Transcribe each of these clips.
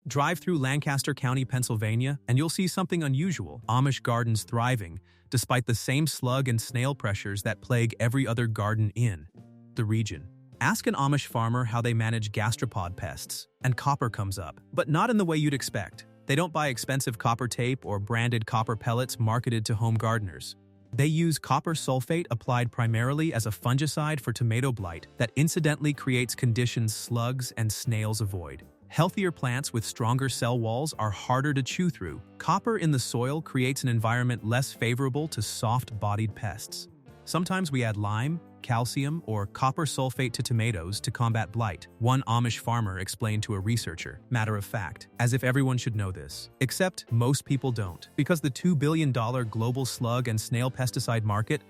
Drive through Lancaster County, Pennsylvania, and you'll see something unusual: Amish gardens thriving, despite the same slug and snail pressures that plague every other garden in the region. Ask an Amish farmer how they manage gastropod pests, and copper comes up, but not in the way you'd expect. They don't buy expensive copper tape or branded copper pellets marketed to home gardeners. They use copper sulfate applied primarily as a fungicide for tomato blight that incidentally creates conditions slugs and snails avoid. Healthier plants with stronger cell walls are harder to chew through. Copper in the soil creates an environment less favorable to soft-bodied pests. Sometimes we add lime, calcium, or copper sulfate to tomatoes to combat blight, one Amish farmer explained to a researcher. Matter of fact, as if everyone should know this. Except most people don't, because the $2 billion global slug and snail pesticide market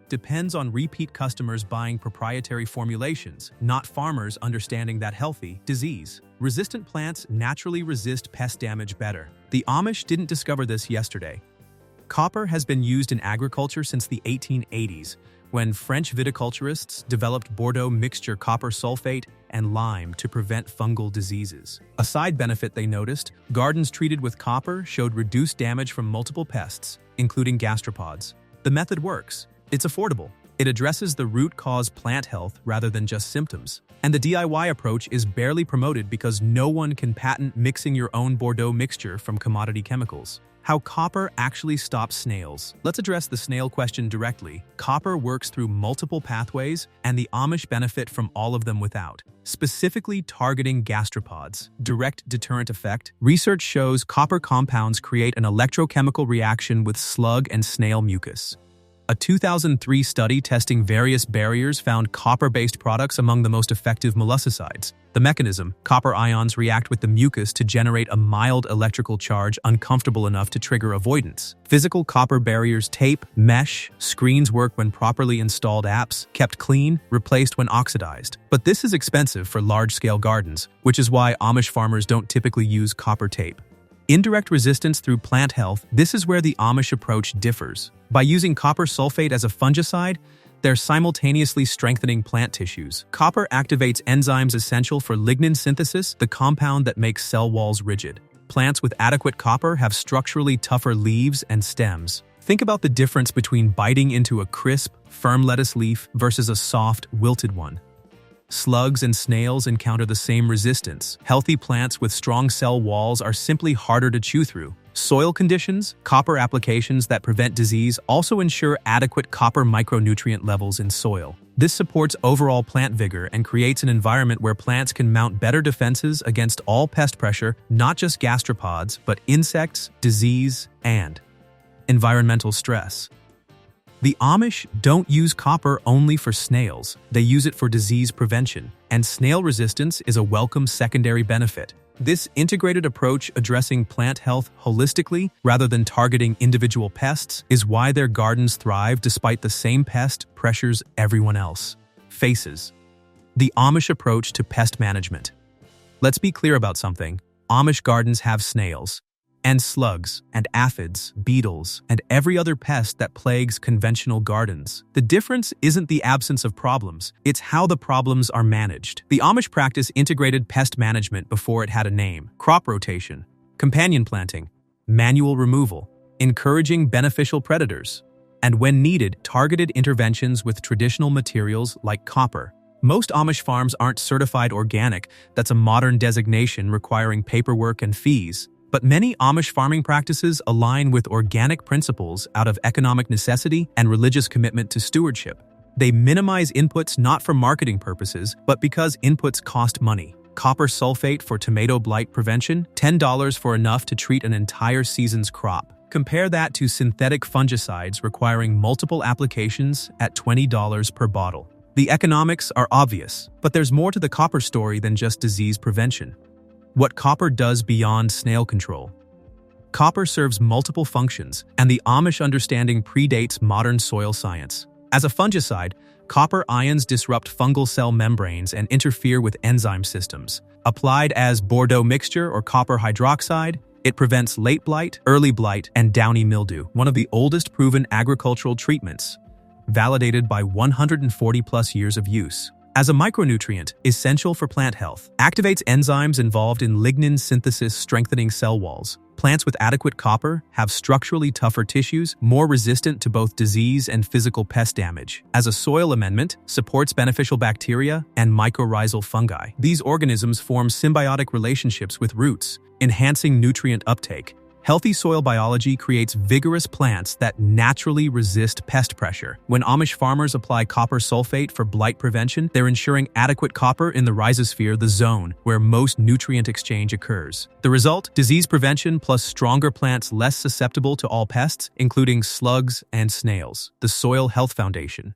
depends on repeat customers buying proprietary formulations, not farmers understanding that healthy, disease-resistant plants naturally resist pest damage better. The Amish didn't discover this yesterday. Copper has been used in agriculture since the 1880s, when French viticulturists developed Bordeaux mixture copper sulfate and lime to prevent fungal diseases. A side benefit they noticed: gardens treated with copper showed reduced damage from multiple pests, including gastropods. The method works. It's affordable. It addresses the root cause plant health rather than just symptoms. And the DIY approach is barely promoted because no one can patent mixing your own Bordeaux mixture from commodity chemicals. How copper actually stops snails. Let's address the snail question directly. Copper works through multiple pathways, and the Amish benefit from all of them without. Specifically targeting gastropods. Direct deterrent effect. Research shows copper compounds create an electrochemical reaction with slug and snail mucus. A 2003 study testing various barriers found copper-based products among the most effective molluscicides. The mechanism: copper ions react with the mucus to generate a mild electrical charge uncomfortable enough to trigger avoidance. Physical copper barriers: tape, mesh, screens work when properly installed, apps kept clean, replaced when oxidized. But this is expensive for large-scale gardens, which is why Amish farmers don't typically use copper tape. Indirect resistance through plant health. This is where the Amish approach differs. By using copper sulfate as a fungicide, they're simultaneously strengthening plant tissues. Copper activates enzymes essential for lignin synthesis, the compound that makes cell walls rigid. Plants with adequate copper have structurally tougher leaves and stems. Think about the difference between biting into a crisp, firm lettuce leaf versus a soft, wilted one. Slugs and snails encounter the same resistance. Healthy plants with strong cell walls are simply harder to chew through. Soil conditions: copper applications that prevent disease also ensure adequate copper micronutrient levels in soil. This supports overall plant vigor and creates an environment where plants can mount better defenses against all pest pressure, not just gastropods, but insects, disease, and environmental stress. The Amish don't use copper only for snails. They use it for disease prevention, and snail resistance is a welcome secondary benefit. This integrated approach, addressing plant health holistically rather than targeting individual pests, is why their gardens thrive despite the same pest pressures everyone else faces. The Amish approach to pest management. Let's be clear about something. Amish gardens have snails, and slugs, and aphids, beetles, and every other pest that plagues conventional gardens. The difference isn't the absence of problems, it's how the problems are managed. The Amish practice integrated pest management before it had a name: crop rotation, companion planting, manual removal, encouraging beneficial predators, and when needed, targeted interventions with traditional materials like copper. Most Amish farms aren't certified organic. That's a modern designation requiring paperwork and fees. But many Amish farming practices align with organic principles out of economic necessity and religious commitment to stewardship. They minimize inputs not for marketing purposes, but because inputs cost money. Copper sulfate for tomato blight prevention, $10 for enough to treat an entire season's crop. Compare that to synthetic fungicides requiring multiple applications at $20 per bottle. The economics are obvious, but there's more to the copper story than just disease prevention. What copper does beyond snail control. Copper serves multiple functions, and the Amish understanding predates modern soil science. As a fungicide, copper ions disrupt fungal cell membranes and interfere with enzyme systems. Applied as Bordeaux mixture or copper hydroxide, it prevents late blight, early blight, and downy mildew, one of the oldest proven agricultural treatments, validated by 140-plus years of use. As a micronutrient, essential for plant health, activates enzymes involved in lignin synthesis strengthening cell walls. Plants with adequate copper have structurally tougher tissues, more resistant to both disease and physical pest damage. As a soil amendment, supports beneficial bacteria and mycorrhizal fungi. These organisms form symbiotic relationships with roots, enhancing nutrient uptake. Healthy soil biology creates vigorous plants that naturally resist pest pressure. When Amish farmers apply copper sulfate for blight prevention, they're ensuring adequate copper in the rhizosphere, the zone where most nutrient exchange occurs. The result? Disease prevention plus stronger plants less susceptible to all pests, including slugs and snails. The Soil Health Foundation.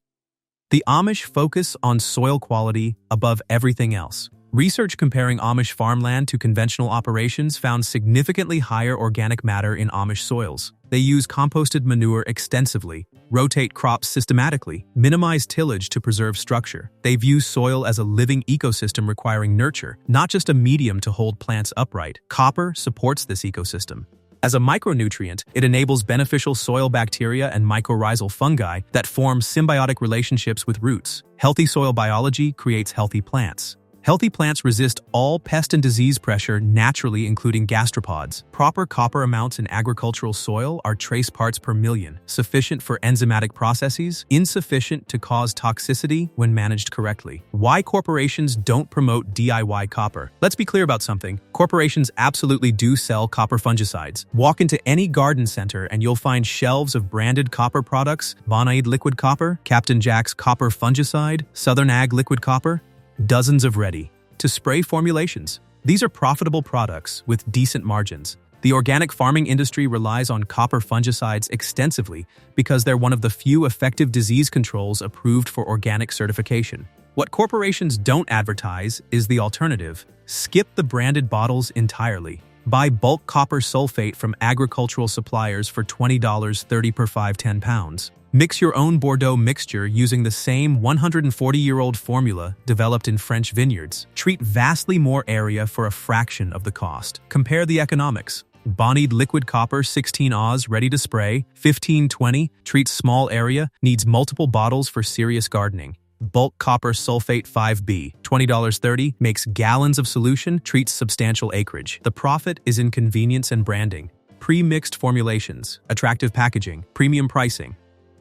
The Amish focus on soil quality above everything else. Research comparing Amish farmland to conventional operations found significantly higher organic matter in Amish soils. They use composted manure extensively, rotate crops systematically, minimize tillage to preserve structure. They view soil as a living ecosystem requiring nurture, not just a medium to hold plants upright. Copper supports this ecosystem. As a micronutrient, it enables beneficial soil bacteria and mycorrhizal fungi that form symbiotic relationships with roots. Healthy soil biology creates healthy plants. Healthy plants resist all pest and disease pressure naturally, including gastropods. Proper copper amounts in agricultural soil are trace parts per million, sufficient for enzymatic processes, insufficient to cause toxicity when managed correctly. Why corporations don't promote DIY copper? Let's be clear about something. Corporations absolutely do sell copper fungicides. Walk into any garden center and you'll find shelves of branded copper products: Bonide liquid copper, Captain Jack's copper fungicide, Southern Ag liquid copper. Dozens of ready-to-spray formulations. These are profitable products with decent margins. The organic farming industry relies on copper fungicides extensively because they're one of the few effective disease controls approved for organic certification. What corporations don't advertise is the alternative. Skip the branded bottles entirely. Buy bulk copper sulfate from agricultural suppliers for $20 30 per 510 pounds. Mix your own Bordeaux mixture using the same 140-year-old formula developed in French vineyards. Treat vastly more area for a fraction of the cost. Compare the economics. Bonide liquid copper 16 Oz ready to spray, 15-20, treats small area, needs multiple bottles for serious gardening. Bulk copper sulfate 5B, $20 30, makes gallons of solution, treats substantial acreage. The profit is in convenience and branding. Pre-mixed formulations, attractive packaging, premium pricing.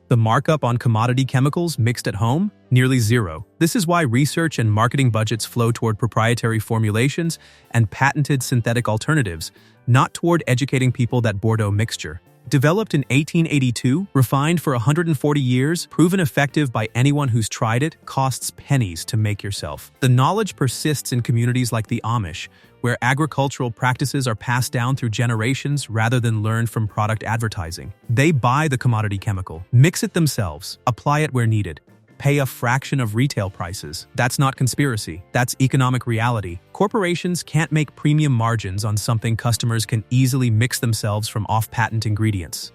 The markup on commodity chemicals mixed at home? Nearly zero. This is why research and marketing budgets flow toward proprietary formulations and patented synthetic alternatives, not toward educating people that Bordeaux mixture. Developed in 1882, refined for 140 years, proven effective by anyone who's tried it, costs pennies to make yourself. The knowledge persists in communities like the Amish, where agricultural practices are passed down through generations rather than learned from product advertising. They buy the commodity chemical, mix it themselves, apply it where needed, pay a fraction of retail prices. That's not conspiracy. That's economic reality. Corporations can't make premium margins on something customers can easily mix themselves from off-patent ingredients.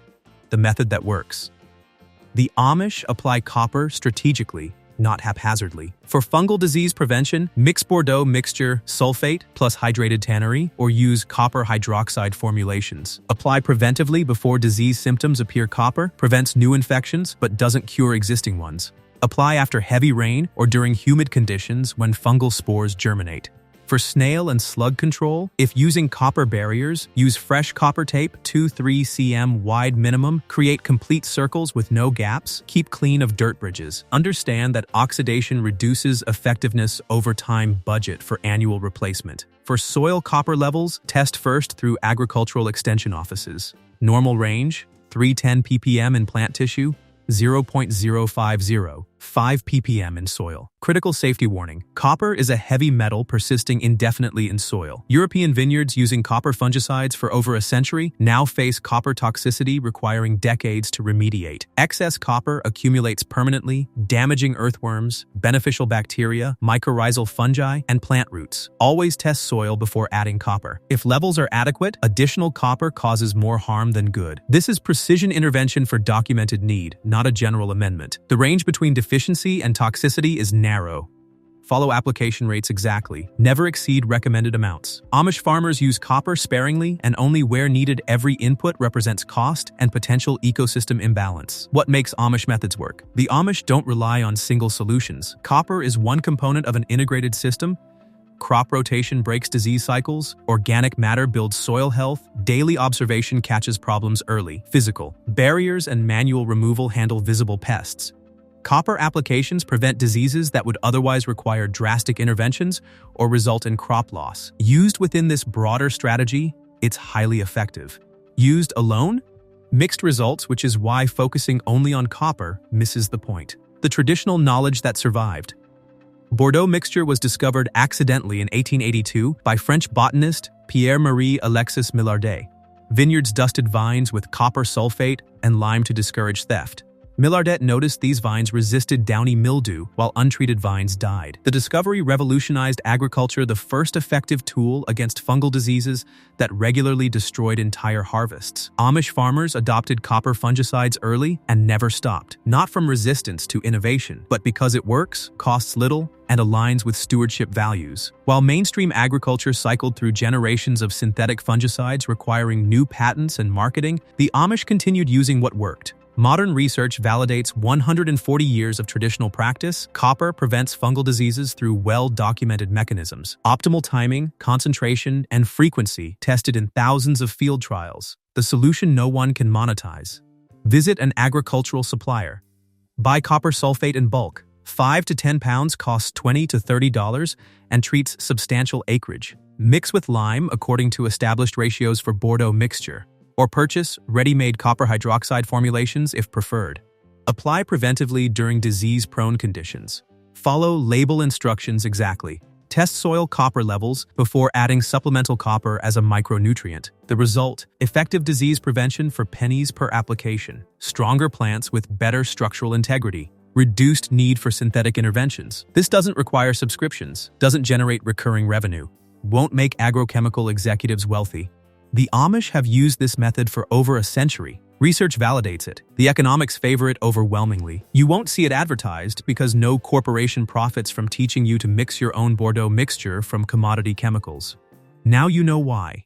The method that works. The Amish apply copper strategically, not haphazardly. For fungal disease prevention, mix Bordeaux mixture sulfate plus hydrated tannery or use copper hydroxide formulations. Apply preventively before disease symptoms appear. Copper prevents new infections but doesn't cure existing ones. Apply after heavy rain or during humid conditions when fungal spores germinate. For snail and slug control, if using copper barriers, use fresh copper tape, 2-3 cm wide minimum, create complete circles with no gaps, keep clean of dirt bridges. Understand that oxidation reduces effectiveness over time. Budget for annual replacement. For soil copper levels, test first through agricultural extension offices. Normal range, 310 ppm in plant tissue, 0.050, 5 ppm in soil. Critical safety warning. Copper is a heavy metal persisting indefinitely in soil. European vineyards using copper fungicides for over a century now face copper toxicity requiring decades to remediate. Excess copper accumulates permanently, damaging earthworms, beneficial bacteria, mycorrhizal fungi, and plant roots. Always test soil before adding copper. If levels are adequate, additional copper causes more harm than good. This is precision intervention for documented need, not a general amendment. The range between deficiency and toxicity is narrow. Follow application rates exactly. Never exceed recommended amounts. Amish farmers use copper sparingly and only where needed. Every input represents cost and potential ecosystem imbalance. What makes Amish methods work? The Amish don't rely on single solutions. Copper is one component of an integrated system. Crop rotation breaks disease cycles. Organic matter builds soil health. Daily observation catches problems early. Physical barriers and manual removal handle visible pests. Copper applications prevent diseases that would otherwise require drastic interventions or result in crop loss. Used within this broader strategy, it's highly effective. Used alone? Mixed results, which is why focusing only on copper misses the point. The traditional knowledge that survived. Bordeaux mixture was discovered accidentally in 1882 by French botanist Pierre-Marie Alexis Millardet. Vineyards dusted vines with copper sulfate and lime to discourage theft. Millardet noticed these vines resisted downy mildew while untreated vines died. The discovery revolutionized agriculture, the first effective tool against fungal diseases that regularly destroyed entire harvests. Amish farmers adopted copper fungicides early and never stopped, not from resistance to innovation, but because it works, costs little, and aligns with stewardship values. While mainstream agriculture cycled through generations of synthetic fungicides requiring new patents and marketing, the Amish continued using what worked. Modern research validates 140 years of traditional practice. Copper prevents fungal diseases through well-documented mechanisms. Optimal timing, concentration, and frequency tested in thousands of field trials. The solution no one can monetize. Visit an agricultural supplier. Buy copper sulfate in bulk. 5 to 10 pounds costs $20 to $30 and treats substantial acreage. Mix with lime according to established ratios for Bordeaux mixture. Or purchase ready-made copper hydroxide formulations if preferred. Apply preventively during disease-prone conditions. Follow label instructions exactly. Test soil copper levels before adding supplemental copper as a micronutrient. The result: effective disease prevention for pennies per application. Stronger plants with better structural integrity. Reduced need for synthetic interventions. This doesn't require subscriptions, doesn't generate recurring revenue, won't make agrochemical executives wealthy. The Amish have used this method for over a century. Research validates it. The economics favor it overwhelmingly. You won't see it advertised because no corporation profits from teaching you to mix your own Bordeaux mixture from commodity chemicals. Now you know why.